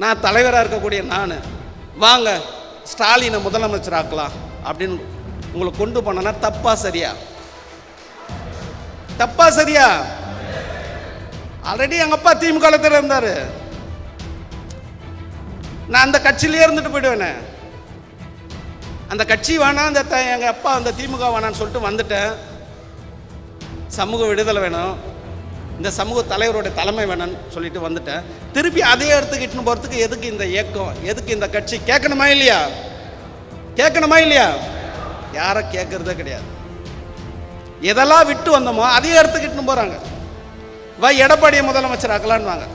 நான் தலைவராக இருக்கக்கூடிய நான் வாங்க ஸ்டாலினை முதலமைச்சர் ஆக்கலாம் அப்படின்னு உங்களை கொண்டு போனா தப்பா சரியா? தப்பா சரியா? ஆல்ரெடி எங்கள் அப்பா திமுக இருந்தார். நான் அந்த கட்சியிலே இருந்துட்டு போயிடுவேனே. அந்த கட்சி வேணாம், அந்த எங்கள் அப்பா அந்த திமுக வேணான்னு சொல்லிட்டு வந்துட்டேன். சமூக விடுதலை வேணும், இந்த சமூக தலைவருடைய தலைமை வேணும்னு சொல்லிட்டு வந்துட்டேன். திருப்பி அதே எடுத்துக்கிட்டுன்னு போகிறதுக்கு எதுக்கு இந்த இயக்கம், எதுக்கு இந்த கட்சி? கேட்கணுமா இல்லையா? கேட்கணுமா இல்லையா? யாரை கேட்கறதே கிடையாது. எதெல்லாம் விட்டு வந்தோமோ அதையே எடுத்துக்கிட்டுன்னு போகிறாங்க. எடப்பாடியை முதலமைச்சர் ஆக்கலான்னு வாங்க.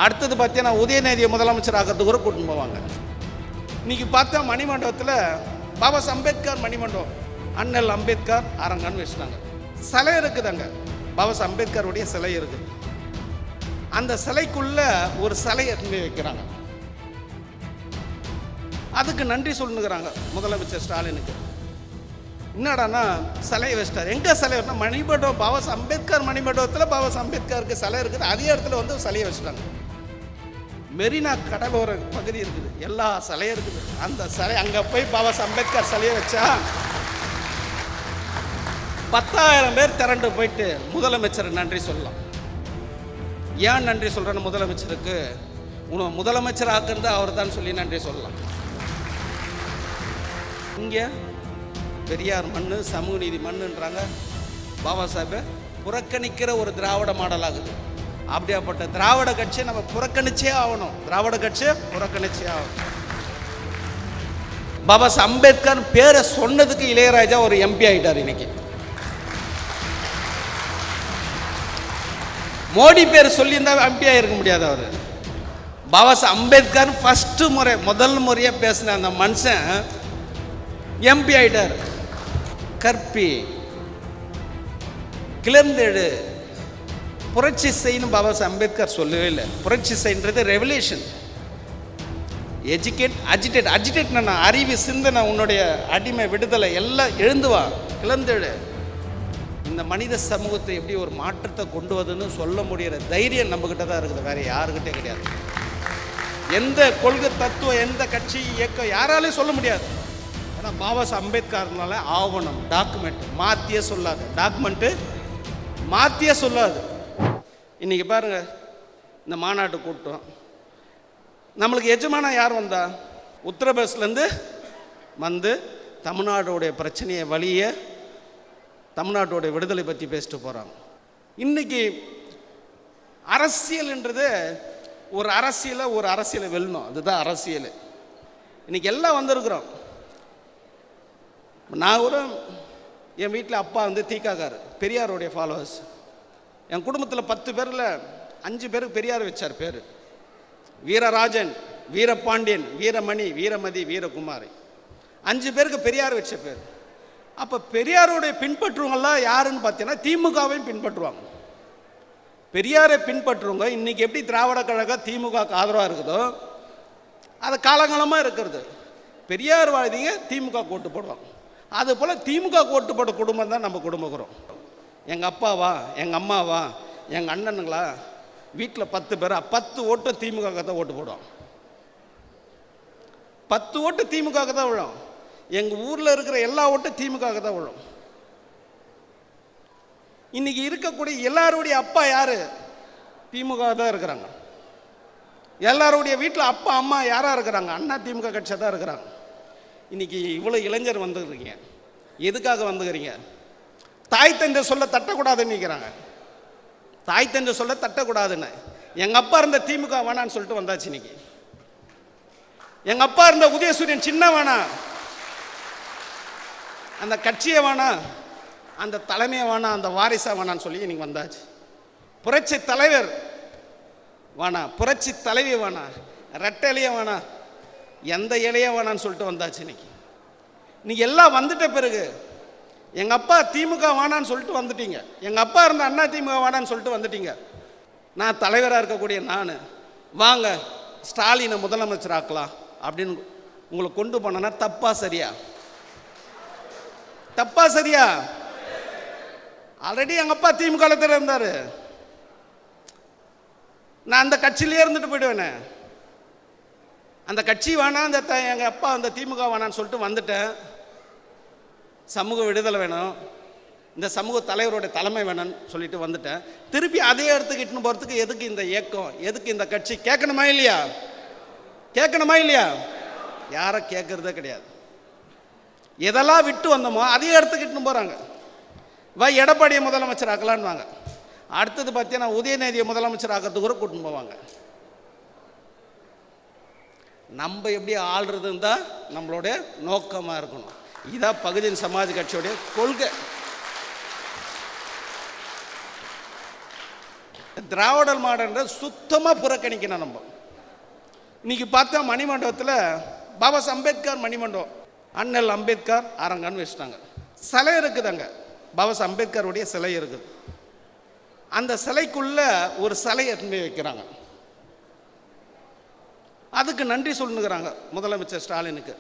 அடுத்தது பார்த்தீங்கன்னா உதயநிதியை முதலமைச்சர் ஆக்கிறதுக்கு கூட கூட்டின்னு போவாங்க. இன்னைக்கு பார்த்தா மணிமண்டபத்தில் பாபா அம்பேத்கர் மணிமண்டபம், அண்ணல் அம்பேத்கர் அரங்கன்னு வச்சுட்டாங்க. சிலை இருக்குதாங்க, பாபா அம்பேத்கருடைய சிலை இருக்குது. அந்த சிலைக்குள்ள ஒரு சிலையை எடுத்து வைக்கிறாங்க. அதுக்கு நன்றி சொல்லுங்கிறாங்க முதலமைச்சர் ஸ்டாலினுக்கு. என்னடானா சிலையை வச்சிட்டார். எங்கே சிலை வரும்னா மணிமண்டபம், பாபா அம்பேத்கர் மணிமண்டபத்தில் பாபா அம்பேத்கருக்கு சிலை இருக்குது. அதே இடத்துல வந்து சிலையை வச்சுட்டாங்க. மெரினா கடலோர பகுதி இருக்குது, எல்லா சிலையும் இருக்குது. அந்த சிலை அங்கே போய் பாபா அம்பேத்கர் சிலையை வச்சா 10,000 பேர் திரண்டு போயிட்டு முதலமைச்சர் நன்றி சொல்லலாம். ஏன் நன்றி சொல்கிறேன்னு முதலமைச்சருக்கு, உன முதலமைச்சர் ஆக்குறது அவர் தான் சொல்லி நன்றி சொல்லலாம். இங்கே பெரியார் மண்ணு, சமூக நீதி மண்ணுன்றாங்க. பாபா சாஹிப்பை புறக்கணிக்கிற ஒரு திராவிட மாடல் ஆகுது. அப்படியாப்பட்ட திராவிட கட்சியை நம்ம புறக்கணிச்சே ஆகணும். திராவிட கட்சியை புறக்கணிச்சே ஆகணும். பாபா அம்பேத்கர் பேரை சொன்னதுக்கு இளையராஜா ஒரு எம்பி ஆகிட்டார். இன்னைக்கு மோடி பேர் சொல்லியிருந்தா எம்பி ஆகிருக்க முடியாது. அவர் பாபா அம்பேத்கர் முதல் முறையாக பேசின அந்த மனுஷன் எம்பி ஆகிட்டார். கற்பி, கிளர்ந்தெழு, புரட்சி செய்யணும் பாபா அம்பேத்கர் சொல்லவே இல்லை. புரட்சி செய்யறது ரெவல்யூஷன். எஜுகேட், அஜிடேட் அறிவு, சிந்தனை, உன்னுடைய அடிமை விடுதலை எல்லாம் எழுந்துவா, கிளர்ந்தெழு. இந்த மனித சமூகத்தை எப்படி ஒரு மாற்றத்தை கொண்டு வதுன்னு சொல்ல முடிகிற தைரியம் நம்மக்கிட்ட தான் இருக்குது, வேற யாருக்கிட்டே கிடையாது. எந்த கொள்கை தத்துவம், எந்த கட்சி இயக்கம் யாராலையும் சொல்ல முடியாது. ஏன்னா பாபா அம்பேத்கர்னால ஆவணம், டாக்குமெண்ட் மாற்றியே சொல்லாது. டாக்குமெண்ட்டு மாற்றியே சொல்லாது. இன்றைக்கி பாருங்கள், இந்த மாநாட்டு கூட்டம் நம்மளுக்கு எஜமானம் யார் வந்தா? உத்தரப்பிரதேசிலேருந்து வந்து தமிழ்நாட்டுடைய பிரச்சனையை, வழியை, தமிழ்நாட்டுடைய விடுதலை பற்றி பேசிட்டு போகிறாங்க. இன்றைக்கி அரசியல்ன்றது ஒரு அரசியலை வெல்லணும், அதுதான் அரசியல். இன்றைக்கி எல்லாம் வந்திருக்கிறோம். நான் கூட என் வீட்டில் அப்பா வந்து தீக்காக்கார், பெரியாருடைய ஃபாலோவர்ஸ். என் குடும்பத்தில் 10 பேரில் 5 பேருக்கு பெரியார் வச்சார் பேர். வீரராஜன், வீரபாண்டியன், வீரமணி, வீரமதி, வீரகுமாரி, 5 பேருக்கு பெரியார் வச்ச பேர். அப்போ பெரியாருடைய பின்பற்றுவங்கெல்லாம் யாருன்னு பார்த்தீங்கன்னா திமுகவையும் பின்பற்றுவாங்க. பெரியாரை பின்பற்றுவங்க இன்றைக்கி எப்படி திராவிட கழகம் திமுகவுக்கு ஆதரவாக இருக்குதோ அது காலங்காலமாக இருக்கிறது. பெரியார் வாழ்ந்தீங்க திமுக ஓட்டு போடுவாங்க. அதுபோல் திமுக ஓட்டு போட்ட குடும்பம் தான் நம்ம குடும்பக்கிறோம். எங்கள் அப்பாவா, எங்கள் அம்மாவா, எங்கள் அண்ணனுங்களா, வீட்டில் 10 பேரா, 10 ஓட்டு திமுக தான் ஓட்டு போடுவோம். 10 ஓட்டு திமுக தான் விழும். எங்கள் ஊரில் இருக்கிற எல்லா ஓட்டும் திமுக தான் விழும். இன்னைக்கு இருக்கக்கூடிய எல்லாருடைய அப்பா யாரு? திமுக தான் இருக்கிறாங்க. எல்லாருடைய வீட்டில் அப்பா அம்மா யாராக இருக்கிறாங்க? அண்ணா திமுக கட்சியாக தான் இருக்கிறாங்க. இன்னைக்கு இவ்வளோ இளைஞர் வந்துக்கிறீங்க, எதுக்காக வந்துக்கிறீங்க? தாய் தந்தை சொல்ல தட்டக்கூடாதுன்னு நிற்கிறாங்க. தாய் தந்தை சொல்ல தட்டக்கூடாதுன்னு எங்கள் அப்பா இருந்த திமுக வேணான்னு சொல்லிட்டு வந்தாச்சு. இன்னைக்கு எங்கள் அப்பா இருந்த உதயசூரியன் சின்ன வேணாம், அந்த கட்சியை வேணாம், அந்த தலைமையை வேணாம், அந்த வாரிசா வேணான்னு சொல்லி இன்னைக்கு வந்தாச்சு. புரட்சி தலைவர் வேணாம், புரட்சி தலைவி வேணாம், ரெட்டை இலைய வேணாம், எந்த இலைய வேணான்னு சொல்லிட்டு வந்தாச்சு. இன்னைக்கு எல்லாம் வந்துட்ட பிறகு எங்கள் அப்பா திமுக வேணான்னு சொல்லிட்டு வந்துட்டீங்க, எங்கள் அப்பா இருந்த அண்ணா திமுக வேணான்னு சொல்லிட்டு வந்துட்டீங்க. நான் தலைவராக இருக்கக்கூடிய நான் வாங்க ஸ்டாலினை முதலமைச்சர் ஆக்கலாம் அப்படின்னு உங்களை கொண்டு போனேன்னா தப்பா சரியா? தப்பா சரியா? ஆல்ரெடி எங்கள் அப்பா திமுக இருந்தார். நான் அந்த கட்சியிலே இருந்துட்டு போயிடுவேனே. அந்த கட்சி வேணாம், எங்கள் அப்பா அந்த திமுக வேணான்னு சொல்லிட்டு வந்துட்டேன். சமூக விடுதலை வேணும், இந்த சமூக தலைவருடைய தலைமை வேணும்னு சொல்லிட்டு வந்துட்டேன். திருப்பி அதே இடத்துக்கு இட்டுன்னு போகிறதுக்கு எதுக்கு இந்த இயக்கம், எதுக்கு இந்த கட்சி? கேட்கணுமா இல்லையா? கேட்கணுமா இல்லையா? யாரை கேட்கறதே கிடையாது. எதெல்லாம் விட்டு வந்தோமோ அதே இடத்துக்கு இட்டுன்னு போகிறாங்க. எடப்பாடியை முதலமைச்சர் ஆக்கலான்னு வாங்க, அடுத்தது பார்த்தீங்கன்னா உதயநிதியை முதலமைச்சர் ஆக்கிறதுக்கு கூட கூட்டின்னு போவாங்க. நம்ம எப்படி ஆள்றதுன்னு தான் நம்மளுடைய நோக்கமாக இருக்கணும். இதான் பகுஜன் சமாஜ் கட்சியோடைய கொள்கை. திராவிடர் மாடல்ன்ற சுத்தமாக புறக்கணிக்கணும். நம்ம இன்னைக்கு பார்த்தா மணிமண்டபத்தில் பாபா அம்பேத்கர் மணிமண்டபம், அண்ணல் அம்பேத்கர் அரங்கன்னு வச்சுட்டாங்க. சிலை இருக்குதுங்க, பாபா அம்பேத்கருடைய சிலை இருக்குது. அந்த சிலைக்குள்ள ஒரு சிலையை எடுத்து வைக்கிறாங்க. அதுக்கு நன்றி சொல்லுங்கிறாங்க முதலமைச்சர் ஸ்டாலினுக்கு.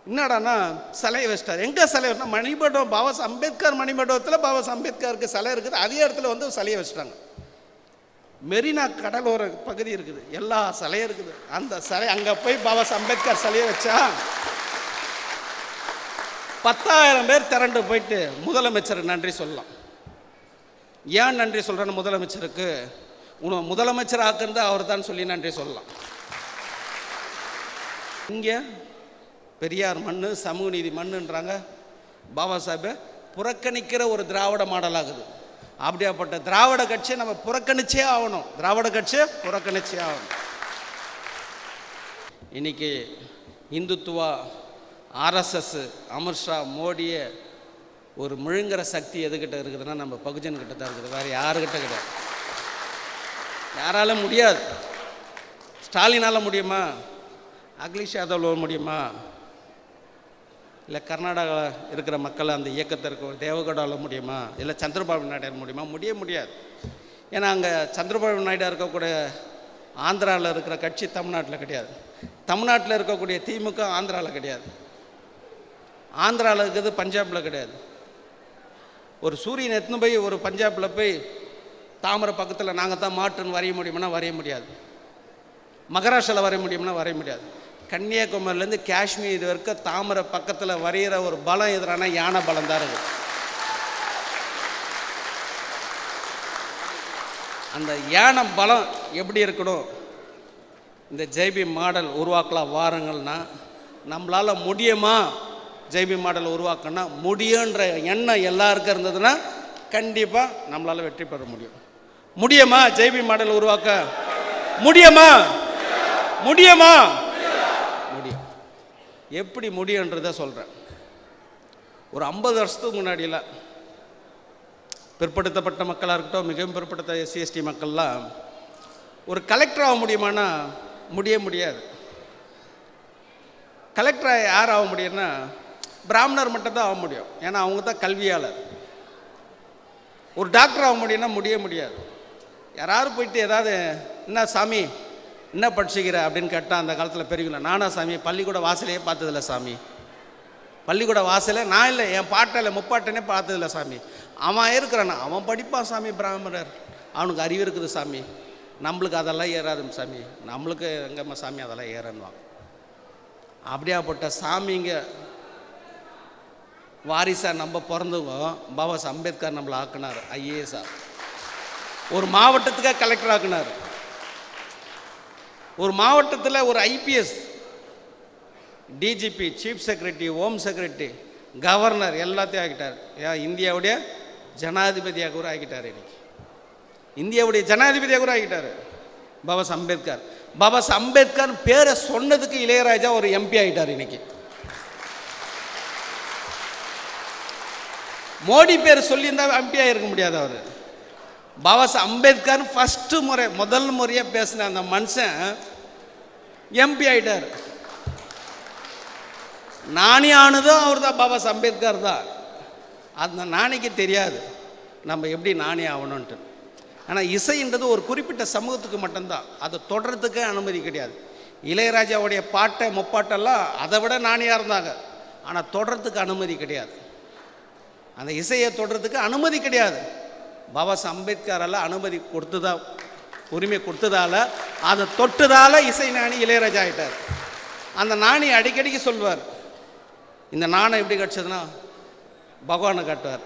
என்னடானா சிலையை வச்சிட்டார். எங்கே சிலை? மணிமண்டபம், பாபா அம்பேத்கர் மணிமண்டபத்தில் பாபா அம்பேத்கருக்கு சிலை இருக்குது. அதே இடத்துல வந்து சிலையை வச்சுட்டாங்க. மெரினா கடலோர பகுதி இருக்குது, எல்லா சிலையும் இருக்குது. அந்த சிலை அங்கே போய் பாபா அம்பேத்கர் சிலையை வச்சா 10,000 பேர் திரண்டு போயிட்டு முதலமைச்சருக்கு நன்றி சொல்லலாம். ஏன் நன்றி சொல்கிறேன்னு முதலமைச்சருக்கு, உன்னை முதலமைச்சர் ஆக்குறது அவர் தான் சொல்லி நன்றி சொல்லலாம். இங்கே பெரியார் மண், சமூக நீதி மண்ணுன்றாங்க. பாபா சாஹிப்பை புறக்கணிக்கிற ஒரு திராவிட மாடலாகுது. அப்படியாப்பட்ட திராவிட கட்சியை நம்ம புறக்கணிச்சே ஆகணும். திராவிட கட்சியை புறக்கணிச்சே ஆகணும். இன்னைக்கு இந்துத்துவா, ஆர்எஸ்எஸ், அமித்ஷா, மோடியை ஒரு முழுங்குற சக்தி எதுக்கிட்ட இருக்குதுன்னா நம்ம பகுஜன்கிட்ட தான் இருக்குது. வேறு யாருக்கிட்ட கிடையாது. யாராலும் முடியாது. ஸ்டாலினால் முடியுமா? அகிலேஷ் யாதவ் முடியுமா? இல்லை கர்நாடகாவில் இருக்கிற மக்கள் அந்த இயக்கத்தை இருக்க தேவகவுடாவில் முடியுமா? இல்லை சந்திரபாபு நாயுடு முடியுமா? முடியாது. ஏன்னா அங்கே சந்திரபாபு நாயுடு இருக்கக்கூடிய ஆந்திராவில் இருக்கிற கட்சி தமிழ்நாட்டில் கிடையாது. தமிழ்நாட்டில் இருக்கக்கூடிய திமுக ஆந்திராவில் கிடையாது. ஆந்திராவில் இருக்கிறது பஞ்சாபில் கிடையாது. ஒரு சூரியன் எத்தனை போய் ஒரு பஞ்சாபில் போய் தாமரை பக்கத்தில் நாங்கள் தான் மாட்டுன்னு வரைய முடியும்னா வரைய முடியாது. மகாராஷ்டிராவில் வரைய முடியும்னா வரைய முடியாது. கன்னியாகுமரியிலேருந்து காஷ்மீர் இது வரைக்கும் தாமரை பக்கத்தில் வரைகிற ஒரு பலம் எதிரான யானை பலம் தான் இருக்குது. அந்த யானை பலம் எப்படி இருக்கணும்? இந்த ஜேபி மாடல் உருவாக்கலாம் வாருங்கள்னா நம்மளால் முடியுமா? ஜேபி மாடல் உருவாக்கணும்னா முடியுன்ற எண்ணம் எல்லாருக்கும் இருந்ததுன்னா கண்டிப்பாக நம்மளால் வெற்றி பெற முடியும். முடியுமா? ஜேபி மாடல் உருவாக்க முடியுமா? முடியுமா? முடியும். எப்படி முடியுன்றதை சொல்கிறேன். ஒரு 50 வருஷத்துக்கு முன்னாடியெல்லாம் பிற்படுத்தப்பட்ட மக்களாக இருக்கட்டும், மிகவும் பிற்படுத்த SC/ST மக்கள்லாம் ஒரு கலெக்டர் ஆக முடியுமானா முடியாது. கலெக்டராக யார் ஆக முடியும்னா பிராமணர் மட்டும் தான் ஆக முடியும். ஏன்னா அவங்க தான் கல்வியாளர். ஒரு டாக்டர் ஆக முடியும்னா முடியாது. யாராவது போயிட்டு ஏதாவது என்ன சாமி என்ன படிச்சுக்கிற அப்படின்னு கேட்டால் அந்த காலத்தில் பெரியவங்கள, நானா சாமி பள்ளிக்கூட வாசலையே பார்த்ததில்ல சாமி, பள்ளிக்கூட வாசலே நான் இல்லை, என் பாட்டில் முப்பாட்டனே பார்த்ததில்ல சாமி. அவன் இருக்கிறானா அவன் படிப்பான் சாமி, பிராமணர், அவனுக்கு அறிவு இருக்குது சாமி, நம்மளுக்கு அதெல்லாம் ஏறாதும் சாமி, நம்மளுக்கு எங்கம்மா சாமி அதெல்லாம் ஏறன்னுவான். அப்படியாப்பட்ட சாமிங்க வாரிசாக நம்ம பிறந்தவங்க பாபா அம்பேத்கர் நம்மளை ஆக்குனார். IAS ஒரு மாவட்டத்துக்காக கலெக்டர் ஆக்குனார். ஒரு மாவட்டத்தில் ஒரு IPS, DGP, chief secretary, home secretary, governor எல்லாத்தையும் ஆக்கிட்டார். இந்தியாவுடைய ஜனாதிபதியாக கூட ஆக்கிட்டார். இன்னைக்கு இந்தியாவுடைய ஜனாதிபதியாக கூட ஆகிட்டார் பாபா அம்பேத்கர். பாபா அம்பேத்கர் பேரை சொன்னதுக்கு இளையராஜா ஒரு MP ஆகிட்டார். இன்னைக்கு மோடி பேர் சொல்லியிருந்தால் MP ஆகிருக்க முடியாது. அவர் பாபா அம்பேத்கர் முதல் முறையாக பேசின அந்த மனுஷன் MP ஆகிட்டார். நாணி ஆனதும் அவர் தான், பாபா அம்பேத்கர் தான். அந்த நாணிக்கு தெரியாது நம்ம எப்படி நாணி ஆகணுன்ட்டு. ஆனால் இசைன்றது ஒரு குறிப்பிட்ட சமூகத்துக்கு மட்டும்தான், அதை தொடர்றதுக்கு அனுமதி கிடையாது. இளையராஜாவுடைய பாட்டை முப்பாட்டெல்லாம் அதை விட நாணியாக இருந்தாங்க, ஆனால் தொடர்றதுக்கு அனுமதி கிடையாது. அந்த இசையை தொடர்றதுக்கு அனுமதி கிடையாது. பாபா அம்பேத்கரால் அனுமதி கொடுத்து தான் உரிமை கொடுத்ததால, அதை தொட்டதால இசை ஞானி இளையராஜா ஆகிட்டார். அந்த ஞானி அடிக்கடிக்கு சொல்வார், இந்த நாணம் எப்படி கட்டுச்சதுன்னா பகவானை காட்டுவார்,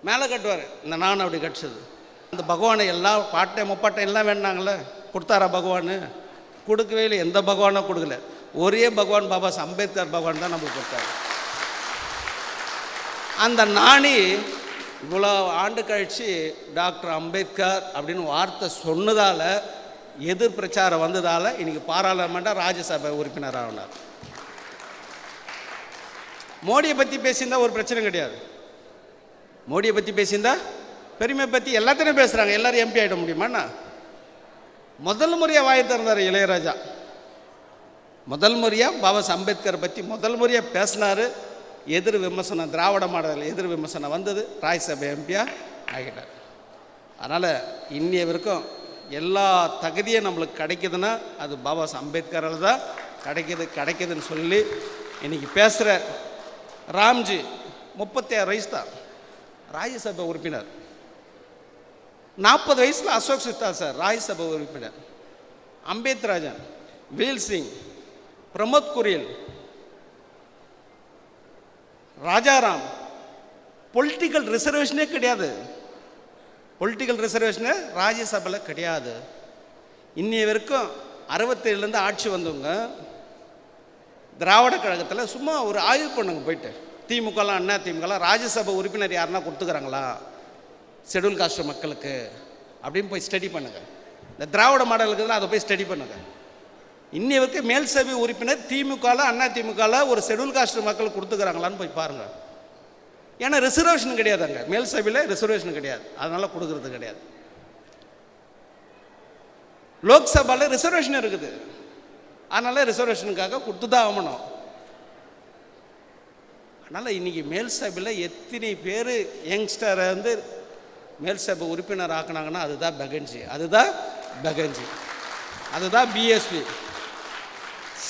மேலே கட்டுவார், இந்த நாணம் அப்படி கட்டுச்சது. அந்த பகவானை எல்லாம் பாட்டை முப்பாட்டை எல்லாம் வேண்டாங்களே, கொடுத்தாரா பகவான்? கொடுக்கவே இல்லை. எந்த பகவானும் கொடுக்கல. ஒரே பகவான் பாபா அம்பேத்கர் பகவான் தான் நம்மளுக்கு கொடுத்தாரு. அந்த ஞானி இவ்வளோ ஆண்டு கழித்து டாக்டர் அம்பேத்கர் அப்படின்னு வார்த்தை சொன்னதால், எதிர் பிரச்சாரம் வந்ததால் இன்றைக்கி பாராளுமன்ற ராஜ்யசபை உறுப்பினர் ஆனார். மோடியை பற்றி பேசியிருந்தால் ஒரு பிரச்சனை கிடையாது. மோடியை பற்றி பேசியிருந்தா, பெருமை பற்றி எல்லாத்தையும் பேசுகிறாங்க, எல்லோரும் எம்பி ஆகிட முடியுமாண்ணா? முதல் முறையாக வாயை திறந்தார் இளையராஜா. முதல் முறையாக பாபா அம்பேத்கர் பற்றி முதல் முறையாக பேசினார். எதிர் விமர்சனம், திராவிட மாடல் எதிர் விமர்சனம் வந்தது, ராஜ்யசபை எம்பியாக ஆகிட்டார். அதனால் இன்னைய வரைக்கும் எல்லா தகுதியும் நம்மளுக்கு கிடைக்குதுன்னா அது பாபா அம்பேத்கரால் தான் கிடைக்குதுன்னு சொல்லி இன்றைக்கி பேசுகிற ராம்ஜி 36 வயசு தான் ராஜ்யசபை உறுப்பினர். 40 வயசில் அசோக் சித்தா சார் ராஜ்யசபை உறுப்பினர். அம்பேத்ராஜன், வீல் சிங், பிரமோத் குரியல், ராஜாராம். பொலிட்டிக்கல் ரிசர்வேஷனே கிடையாது. பொலிட்டிக்கல் ரிசர்வேஷனே ராஜ்யசபையில் கிடையாது. இன்னைய வரைக்கும் 67லேருந்து ஆட்சி வந்தவங்க திராவிட கழகத்தில் சும்மா ஒரு ஆய்வு பண்ணுங்க போயிட்டு, திமுகலாம் அண்ணா திமுகலாம் ராஜ்யசபை உறுப்பினர் யாருன்னா கொடுத்துக்கிறாங்களா ஷெட்யூல் காஸ்ட் மக்களுக்கு அப்படின்னு போய் ஸ்டடி பண்ணுங்கள். இந்த திராவிட மாடல் இருக்குதுன்னா அதை போய் ஸ்டடி பண்ணுங்கள். இன்னி வரைக்கும் மேல் சபை உறுப்பினர் திமுகவில் அண்ணா திமுகவில் ஒரு ஷெட்யூல் காஸ்ட் மக்களுக்கு கொடுத்துக்கிறாங்களான்னு போய் பாருங்கள். ஏன்னா ரிசர்வேஷன் கிடையாது, அங்கே மேல் சபையில் ரிசர்வேஷன் கிடையாது, அதனால் கொடுக்கறது கிடையாது. லோக்சபாவில் ரிசர்வேஷன் இருக்குது, அதனால் ரிசர்வேஷனுக்காக கொடுத்து தான் ஆகணும். அதனால் இன்றைக்கி மேல் சபையில் எத்தனை பேர் யங்ஸ்டரை வந்து மேல் சபை உறுப்பினர் ஆக்குனாங்கன்னா அதுதான் பெகன்ஜி, அதுதான் பிஎஸ்பி.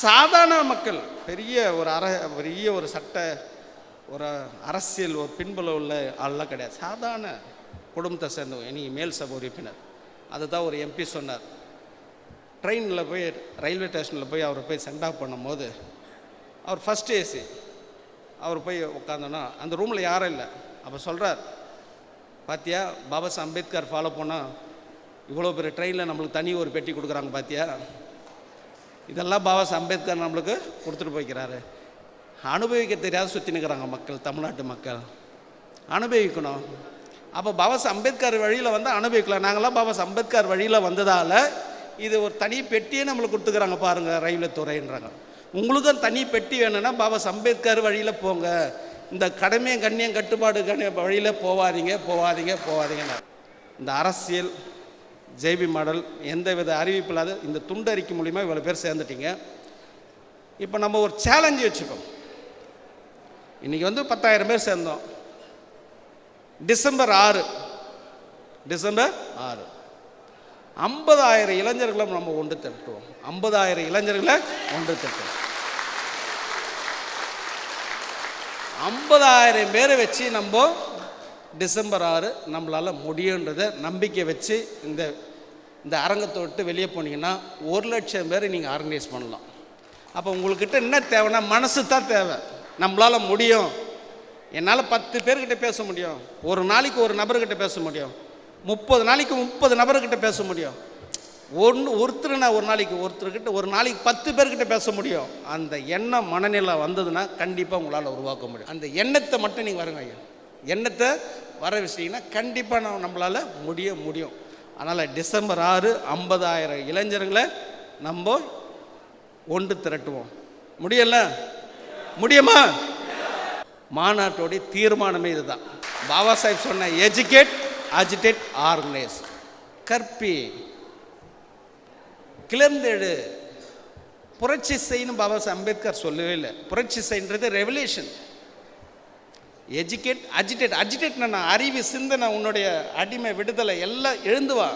சாதாரண மக்கள் பெரிய ஒரு சட்ட ஒரு அரசியல் ஒரு பின்புல உள்ள ஆள்லாம் கிடையாது. சாதாரண குடும்பத்தை சேர்ந்தவங்க இன்றைக்கி மேல் சபை உறுப்பினர். அதுதான் ஒரு எம்பி சொன்னார். ட்ரெயினில் போய் ரயில்வே ஸ்டேஷனில் போய் அவரை போய் சென்ட் ஆஃப் பண்ணும்போது, அவர் ஃபஸ்ட் ஏசி, அவர் போய் உட்காந்தோன்னா அந்த ரூமில் யாரும் இல்லை. அப்போ சொல்கிறார், பாத்தியா பாபா அம்பேத்கர் ஃபாலோ பண்ணால் இவ்வளோ பெரிய ட்ரெயினில் நம்மளுக்கு தனி ஒரு பெட்டி கொடுக்குறாங்க பாத்தியா, இதெல்லாம் பாபா அம்பேத்கர் நம்மளுக்கு கொடுத்துட்டு போய்க்கிறாரு. அனுபவிக்க தெரியாத சுற்றி நிற்கிறாங்க மக்கள், தமிழ்நாட்டு மக்கள் அனுபவிக்கணும். அப்போ பாபா அம்பேத்கர் வழியில் வந்து அனுபவிக்கலாம். நாங்களாம் பாபா அம்பேத்கர் வழியில் வந்ததால் இது ஒரு தனி பெட்டியே நம்மளுக்கு கொடுத்துக்கிறாங்க பாருங்கள் ரயில்வே துறைன்றாங்க. உங்களுக்கும் தனி பெட்டி வேணும்னா பாபா அம்பேத்கர் வழியில் போங்க, இந்த கடமையும் கண்ணியம் கட்டுப்பாடு வழியில் போவாதீங்க. இந்த அரசியல் ஜேபி மாடல் எந்த வித அறிவிப்பு இல்லாத இந்த துண்டறிக்கை மூலிமா இவ்வளோ பேர் சேர்ந்துட்டீங்க. இப்போ நம்ம ஒரு சேலஞ்சு வச்சுப்போம். இன்றைக்கி வந்து 10,000 பேர் சேர்ந்தோம். டிசம்பர் 6 50,000 இளைஞர்களை நம்ம ஒன்று திரட்டுவோம். 50,000 இளைஞர்களை ஒன்று திரட்டுவோம். 50,000 பேரை வச்சு நம்ம டிசம்பர் 6 நம்மளால் முடியுன்றதை நம்பிக்கை வச்சு இந்த அரங்கத்தை விட்டு வெளியே போனீங்கன்னா 1,00,000 பேர் நீங்கள் ஆர்கனைஸ் பண்ணலாம். அப்போ உங்கள்கிட்ட என்ன தேவைன்னா மனசு தான் தேவை. நம்மளால் முடியும். என்னால் 10 பேர்கிட்ட பேச முடியும், ஒரு நாளைக்கு ஒரு நபர்கிட்ட பேச முடியும், 30 நாளைக்கு 30 நபர்கிட்ட பேச முடியும். ஒருத்தர் ஒரு நாளைக்கு ஒரு நாளைக்கு 10 பேர்கிட்ட பேச முடியும். அந்த எண்ணம் மனநிலை வந்ததுன்னா கண்டிப்பாக உங்களால் உருவாக்க முடியும். அந்த எண்ணத்தை மட்டும் நீங்கள் வருங்க ஐயா, எண்ணத்தை வர வச்சிட்டிங்கன்னா கண்டிப்பாக நம்மளால் முடியும். அதனால் டிசம்பர் 6 50,000 இளைஞர்களை நம்ம ஒன்று திரட்டுவோம். முடியுமா? மாநாட்டோடைய தீர்மானமே இதுதான். பாபா சாஹிப் சொன்ன எஜுகேட், அஜிடேட், ஆர்கனைஸ். கற்பி, கிளர்ந்தெழு, புரட்சி செய்யணும் பாபா அம்பேத்கர் சொல்லவே இல்லை. புரட்சி செய்யறது ரெவல்யூஷன். Educate, agitate. அஜிடேட்னா அறிவு, சிந்தனை, உன்னுடைய அடிமை விடுதலை எல்லாம் எழுந்துவா.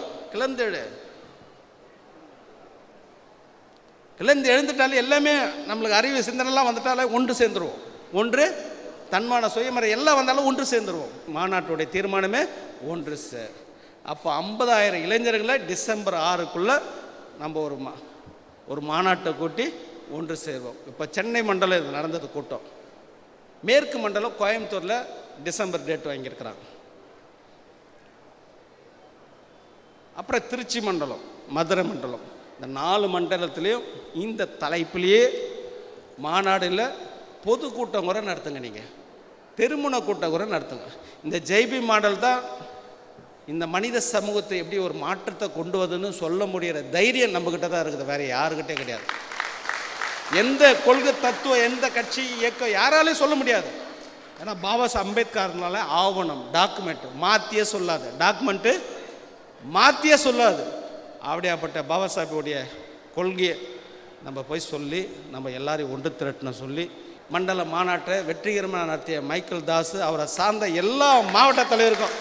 கிளர்ந்து எழுந்துட்டாலே எல்லாமே நம்மளுக்கு அறிவு சிந்தனைலாம் வந்துட்டாலே ஒன்று சேர்ந்துருவோம். ஒன்று தன்மான சுயமறை எல்லாம் வந்தாலும் ஒன்று சேர்ந்துருவோம். மாநாட்டுடைய தீர்மானமே ஒன்று சார். அப்போ 50,000 இளைஞர்களை டிசம்பர் 6க்குள்ளே நம்ம ஒரு மாநாட்டை கூட்டி ஒன்று சேர்வோம். இப்போ சென்னை மண்டலம் இது நடந்தது கூட்டம். மேற்கு மண்டலம் கோயம்புத்தூரில் டிசம்பர் டேட் வாங்கியிருக்கிறாங்க. அப்புறம் திருச்சி மண்டலம், மதுரை மண்டலம், இந்த 4 மண்டலத்துலேயும் இந்த தலைப்பிலேயே மாநாடில் பொதுக்கூட்டம் கூட நடத்துங்க. நீங்கள் தெருமுனை கூட்டம் கூட நடத்துங்க. இந்த ஜெய்பி மாடல் தான் இந்த மனித சமூகத்தை எப்படி ஒரு மாற்றத்தை கொண்டு வருதுன்னு சொல்ல முடிகிற தைரியம் நம்மக்கிட்ட தான் இருக்குது, வேறு யாருக்கிட்டே கிடையாது. எந்த கொள்கை தத்துவம், எந்த கட்சி இயக்கம் யாராலையும் சொல்ல முடியாது. ஏன்னா பாபா சாஹேப் அம்பேத்கர்னால ஆவணம், டாக்குமெண்ட் மாற்றியே சொல்லாது, டாக்குமெண்ட்டு மாற்றியே சொல்லாது. அப்படியாப்பட்ட பாபா சாஹேபுடைய கொள்கையை நம்ம போய் சொல்லி நம்ம எல்லாரையும் ஒன்று திரட்டணும் சொல்லி மண்டல மாநாட்டை வெற்றிகரமாக நடத்திய மைக்கேல் தாஸ், அவரை சார்ந்த எல்லா மாவட்ட தலைவருக்கும்,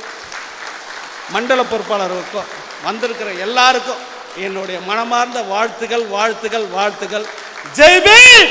மண்டல பொறுப்பாளருக்கும், வந்திருக்கிற எல்லாருக்கும் என்னுடைய மனமார்ந்த வாழ்த்துக்கள் வாழ்த்துக்கள் வாழ்த்துக்கள். ஜெய் பீம்.